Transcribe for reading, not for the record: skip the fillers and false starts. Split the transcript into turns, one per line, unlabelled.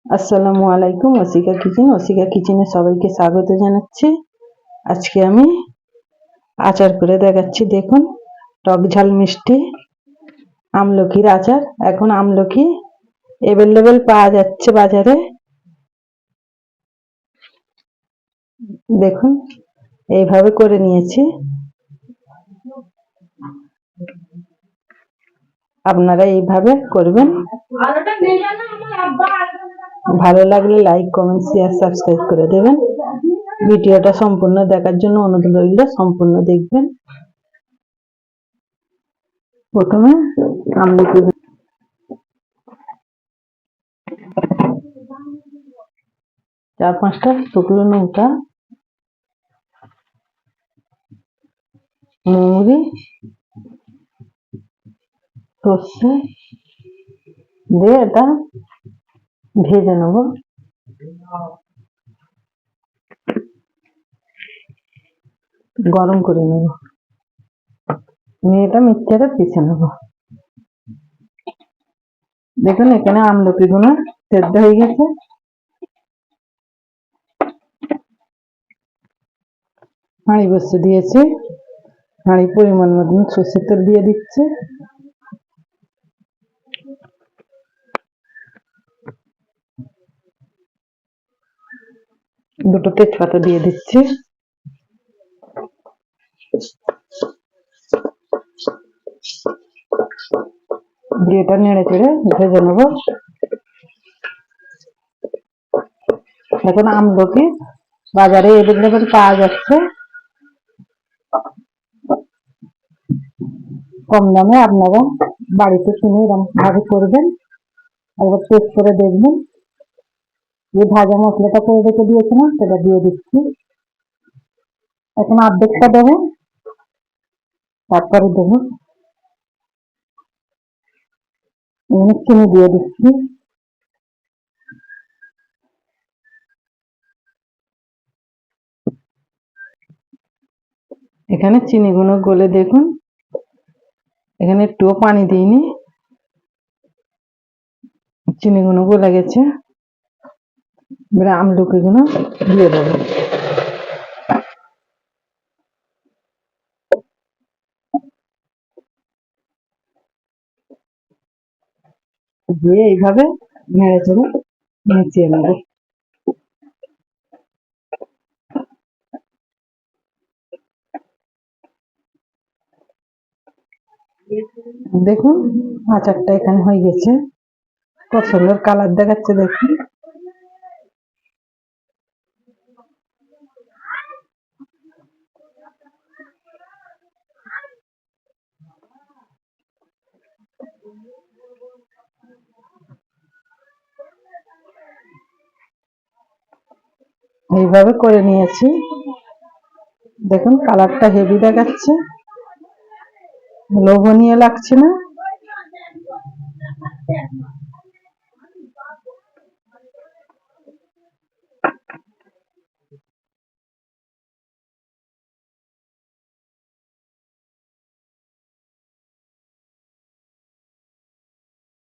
আসসালামু আলাইকুম। ওসিকা কিচেনে সবাইকে স্বাগত জানাচ্ছি। আজকে আমি আচার করে দেখাচ্ছি। দেখুন, টক ঝাল মিষ্টি আমলকির আচার। এখন আমলকি অ্যাভেলেবেল পাওয়া যাচ্ছে বাজারে। দেখুন, এইভাবে করে নিয়েছি। আপনারা এইভাবে করবেন। ভালো লাগলে লাইক, কমেন্ট, শেয়ার, সাবস্ক্রাইব করে দেবেন। ভিডিওটা সম্পূর্ণ দেখার জন্য অনুরোধ রইল, সম্পূর্ণ দেখবেন। প্রথমে আমলকি 4-5টা শুকনো লঙ্কা, মৌরি, সর্ষে দিয়ে এটা ভেজে নেব। গরম করে নেব, নিয়ে এটা মিক্সচারে পিষে নেব। দেখুন, এখানে আমলকি গুলো সেদ্ধ হয়ে গেছে। হাঁড়ি বসে দিয়েছি, হাঁড়ি পরিমাণ মতন সর্ষের তেল দিয়ে দিচ্ছে। দুটো তেজপাতা দিয়ে দিচ্ছি। দিয়ে এটা নেড়ে চেড়ে ভেজে নেব। এখন আমলকি বাজারে অ্যাভেলেবেল পাওয়া যাচ্ছে কম দামে। আপনারা বাড়িতে কিনে এরকম ভাবে করবেন, একবার টেস্ট করে দেখবেন। যে ভাজা মশলাটা করে রেখে দিয়েছিলাম সেটা দিয়ে দিচ্ছি। এখন অর্ধেকটা দেবো, তারপরে দেবো চিনি দিয়ে দিচ্ছি। এখানে চিনিগুলো গলে দেখুন, এখানে একটুও পানি দিইনি, চিনিগুলো গলে গেছে। এবার আমলকিগুলো দিয়ে দেবো। দিয়ে এইভাবে নেড়ে চেড়ে মিশিয়ে নেব। দেখুন, আচারটা এখানে হয়ে গেছে। কত সুন্দর কালার দেখাচ্ছে দেখুন। এইভাবে করে নিয়েছি। দেখুন, কালারটা হেভি দেখাচ্ছে, লোভনীয় লাগছে না?